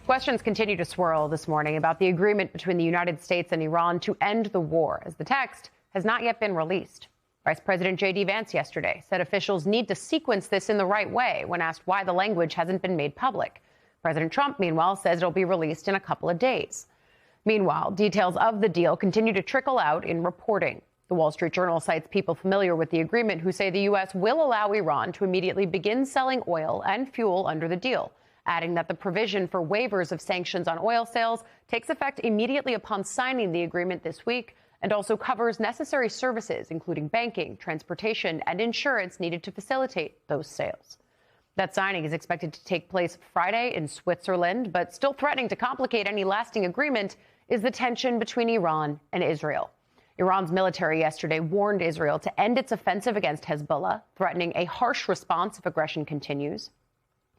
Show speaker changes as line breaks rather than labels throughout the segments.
Questions continue to swirl this morning about the agreement between the United States and Iran to end the war, as the text has not yet been released. Vice President J.D. Vance yesterday said officials need to sequence this in the right way when asked why the language hasn't been made public. President Trump, meanwhile, says it'll be released in a couple of days. Meanwhile, details of the deal continue to trickle out in reporting. The Wall Street Journal cites people familiar with the agreement who say the U.S. will allow Iran to immediately begin selling oil and fuel under the deal, adding that the provision for waivers of sanctions on oil sales takes effect immediately upon signing the agreement this week and also covers necessary services, including banking, transportation, and insurance needed to facilitate those sales. That signing is expected to take place Friday in Switzerland, but still threatening to complicate any lasting agreement is the tension between Iran and Israel. Iran's military yesterday warned Israel to end its offensive against Hezbollah, threatening a harsh response if aggression continues.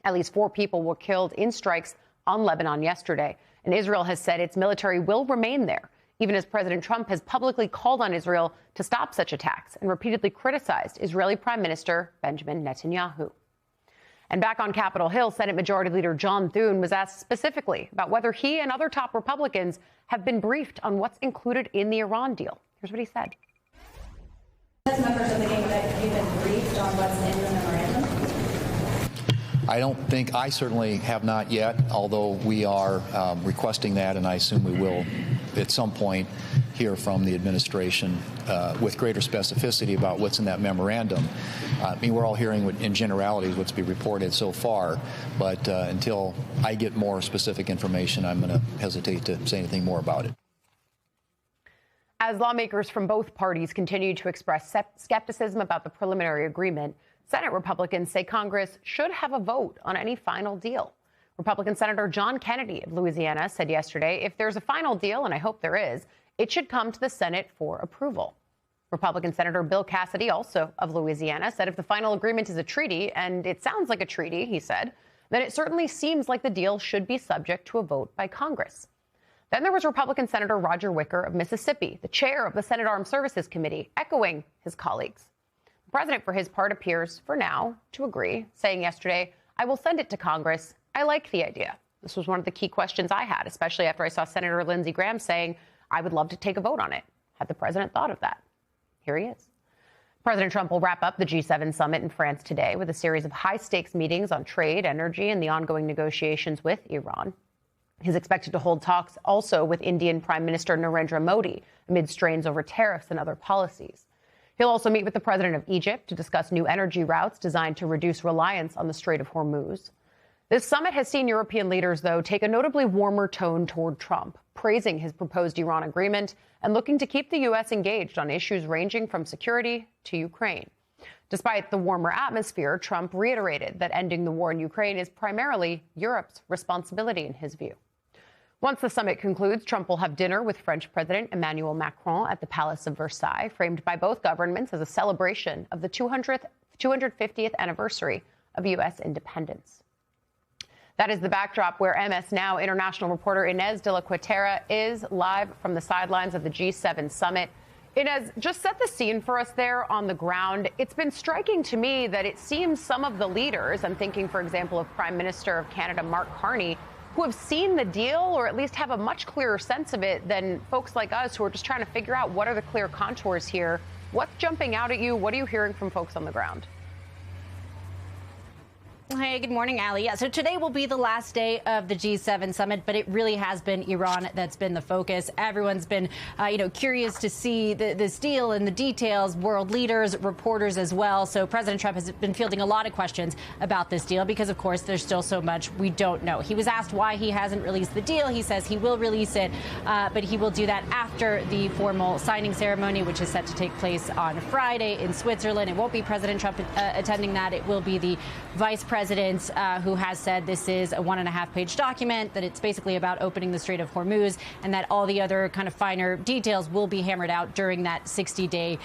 At least 4 people were killed in strikes on Lebanon yesterday, and Israel has said its military will remain there, even as President Trump has publicly called on Israel to stop such attacks and repeatedly criticized Israeli Prime Minister Benjamin Netanyahu. And back on Capitol Hill, Senate Majority Leader John Thune was asked specifically about whether he and other top Republicans have been briefed on what's included in the Iran deal. Here's what he said.
As members of the game, have you been briefed on what's in the memorandum?
I certainly have not yet, although we are requesting that, and I assume we will at some point hear from the administration with greater specificity about what's in that memorandum. We're all hearing in generalities what's been reported so far, but until I get more specific information, I'm going to hesitate to say anything more about it.
As lawmakers from both parties continue to express skepticism about the preliminary agreement, Senate Republicans say Congress should have a vote on any final deal. Republican Senator John Kennedy of Louisiana said yesterday, if there's a final deal, and I hope there is, it should come to the Senate for approval. Republican Senator Bill Cassidy, also of Louisiana, said if the final agreement is a treaty, and it sounds like a treaty, he said, then it certainly seems like the deal should be subject to a vote by Congress. Then there was Republican Senator Roger Wicker of Mississippi, the chair of the Senate Armed Services Committee, echoing his colleagues. The president, for his part, appears, for now, to agree, saying yesterday, I will send it to Congress. I like the idea. This was one of the key questions I had, especially after I saw Senator Lindsey Graham saying, I would love to take a vote on it. Had the president thought of that? Here he is. President Trump will wrap up the G7 summit in France today with a series of high-stakes meetings on trade, energy, and the ongoing negotiations with Iran. He's expected to hold talks also with Indian Prime Minister Narendra Modi amid strains over tariffs and other policies. He'll also meet with the president of Egypt to discuss new energy routes designed to reduce reliance on the Strait of Hormuz. This summit has seen European leaders, though, take a notably warmer tone toward Trump, praising his proposed Iran agreement and looking to keep the U.S. engaged on issues ranging from security to Ukraine. Despite the warmer atmosphere, Trump reiterated that ending the war in Ukraine is primarily Europe's responsibility, in his view. Once the summit concludes, Trump will have dinner with French President Emmanuel Macron at the Palace of Versailles, framed by both governments as a celebration of the 250th anniversary of U.S. independence. That is the backdrop where MS Now international reporter Inez de la Cuetara is live from the sidelines of the G7 summit. Inez, just set the scene for us there on the ground. It's been striking to me that it seems some of the leaders, I'm thinking, for example, of Prime Minister of Canada Mark Carney, who have seen the deal or at least have a much clearer sense of it than folks like us who are just trying to figure out what are the clear contours here. What's jumping out at you? What are you hearing from folks on the ground?
Hey, good morning, Ali. Yeah, so today will be the last day of the G7 summit, but it really has been Iran that's been the focus. Everyone's been, curious to see this deal and the details, world leaders, reporters as well. So President Trump has been fielding a lot of questions about this deal because, of course, there's still so much we don't know. He was asked why he hasn't released the deal. He says he will release it, but he will do that after the formal signing ceremony, which is set to take place on Friday in Switzerland. It won't be President Trump attending that. It will be the vice president who has said this is a 1.5-page document, that it's basically about opening the Strait of Hormuz, and that all the other kind of finer details will be hammered out during that 60-day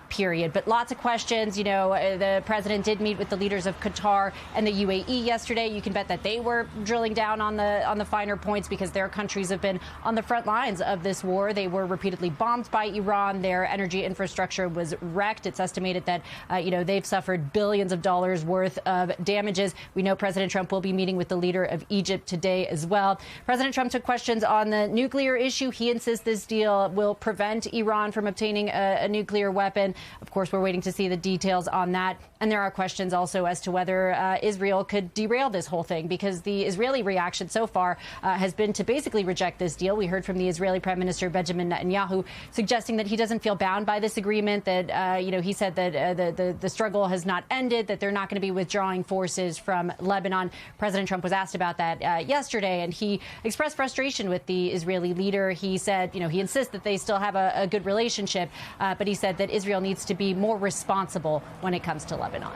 period. But lots of questions. The president did meet with the leaders of Qatar and the UAE yesterday. You can bet that they were drilling down on the finer points because their countries have been on the front lines of this war. They were repeatedly bombed by Iran. Their energy infrastructure was wrecked. It's estimated that they've suffered billions of dollars worth of damage damages. We know President Trump will be meeting with the leader of Egypt today as well. President Trump took questions on the nuclear issue. He insists this deal will prevent Iran from obtaining a nuclear weapon. Of course, we're waiting to see the details on that. And there are questions also as to whether Israel could derail this whole thing, because the Israeli reaction so far has been to basically reject this deal. We heard from the Israeli Prime Minister Benjamin Netanyahu suggesting that he doesn't feel bound by this agreement, that, he said that the struggle has not ended, that they're not going to be withdrawing forces from Lebanon. President Trump was asked about that yesterday, and he expressed frustration with the Israeli leader. He said, he insists that they still have a good relationship, but he said that Israel needs to be more responsible when it comes to Lebanon.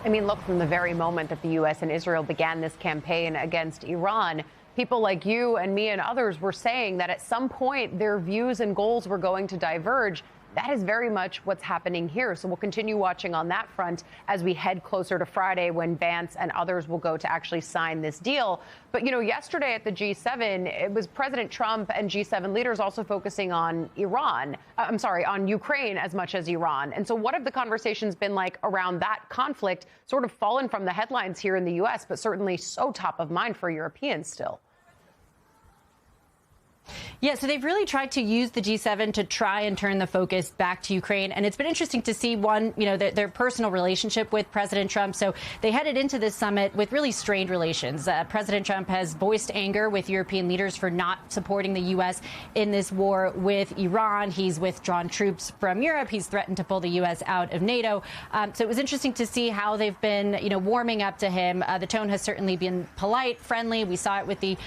I mean, look, from the very moment that the U.S. and Israel began this campaign against Iran, people like you and me and others were saying that at some point their views and goals were going to diverge. That is very much what's happening here. So we'll continue watching on that front as we head closer to Friday, when Vance and others will go to actually sign this deal. But, yesterday at the G7, it was President Trump and G7 leaders also focusing on on Ukraine as much as Iran. And so what have the conversations been like around that conflict, sort of fallen from the headlines here in the U.S., but certainly so top of mind for Europeans still?
Yeah, so they've really tried to use the G7 to try and turn the focus back to Ukraine. And it's been interesting to see, their personal relationship with President Trump. So they headed into this summit with really strained relations. President Trump has voiced anger with European leaders for not supporting the U.S. in this war with Iran. He's withdrawn troops from Europe. He's threatened to pull the U.S. out of NATO. So it was interesting to see how they've been, warming up to him. The tone has certainly been polite, friendly. We saw it with the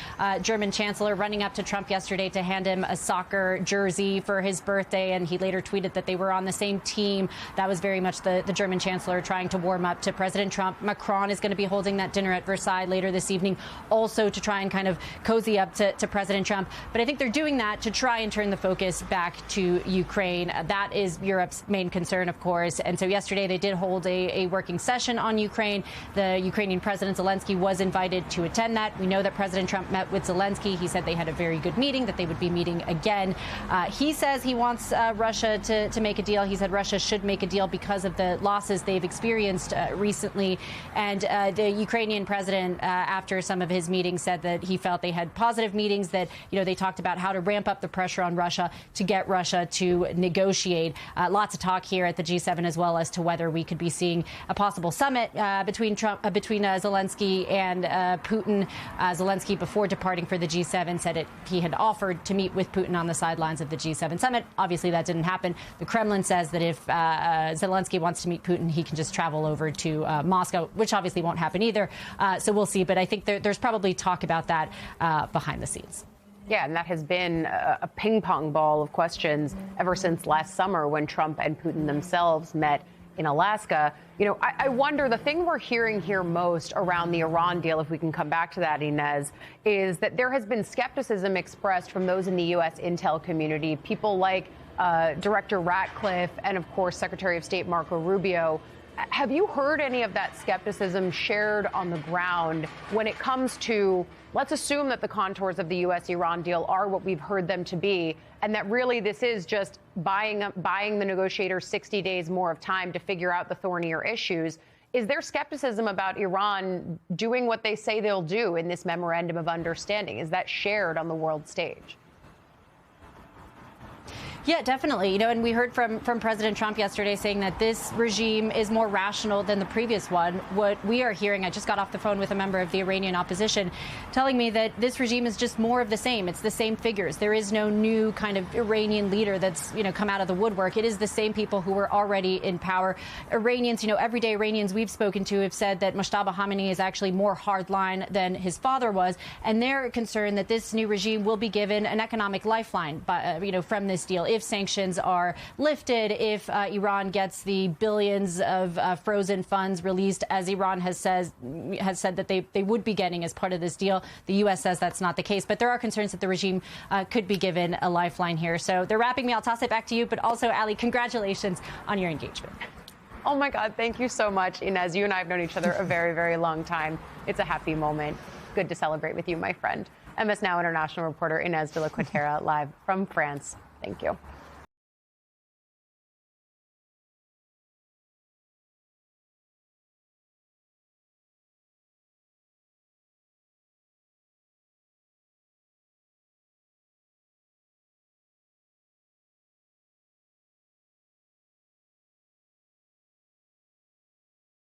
German chancellor running up to Trump yesterday to hand him a soccer jersey for his birthday, and he later tweeted that they were on the same team. That was very much the German chancellor trying to warm up to President Trump. Macron is going to be holding that dinner at Versailles later this evening, also to try and kind of cozy up to President Trump. But I think they're doing that to try and turn the focus back to Ukraine. That is Europe's main concern, of course. And so yesterday they did hold a working session on Ukraine. The Ukrainian President Zelensky was invited to attend that. We know that President Trump met with Zelensky. He said they had a very good meeting, that they would be meeting again. He says he wants Russia to make a deal. He said Russia should make a deal because of the losses they've experienced recently. And the Ukrainian president, after some of his meetings, said that he felt they had positive meetings, that, they talked about how to ramp up the pressure on Russia to get Russia to negotiate. Lots of talk here at the G7 as well as to whether we could be seeing a possible summit between Zelensky and Putin. Zelensky, before departing for the G7, said he had offered to meet with Putin on the sidelines of the G7 summit. Obviously, that didn't happen. The Kremlin says that if Zelensky wants to meet Putin, he can just travel over to Moscow, which obviously won't happen either. So we'll see. But I think there's probably talk about that behind the scenes.
Yeah, and that has been a ping pong ball of questions ever since last summer, when Trump and Putin themselves met in Alaska. I wonder, the thing we're hearing here most around the Iran deal, if we can come back to that, Inez, is that there has been skepticism expressed from those in the U.S. intel community, people like Director Ratcliffe and, of course, Secretary of State Marco Rubio. Have you heard any of that skepticism shared on the ground when it comes to, let's assume that the contours of the U.S.-Iran deal are what we've heard them to be, and that really this is just buying the negotiators 60 days more of time to figure out the thornier issues? Is there skepticism about Iran doing what they say they'll do in this memorandum of understanding? Is that shared on the world stage?
Yeah, definitely. And we heard from President Trump yesterday saying that this regime is more rational than the previous one. What we are hearing, I just got off the phone with a member of the Iranian opposition telling me that this regime is just more of the same. It's the same figures. There is no new kind of Iranian leader that's, come out of the woodwork. It is the same people who were already in power. Iranians, everyday Iranians we've spoken to have said that Mojtaba Khamenei is actually more hardline than his father was. And they're concerned that this new regime will be given an economic lifeline from this deal. If sanctions are lifted, if Iran gets the billions of frozen funds released, as Iran has said that they would be getting as part of this deal. The U.S. says that's not the case, but there are concerns that the regime could be given a lifeline here. So they're wrapping me. I'll toss it back to you. But also, Ali, congratulations on your engagement.
Oh, my God. Thank you so much, Inez. You and I have known each other a very, very long time. It's a happy moment. Good to celebrate with you, my friend. MS Now international reporter Inez de la Cuetara, live from France. Thank you.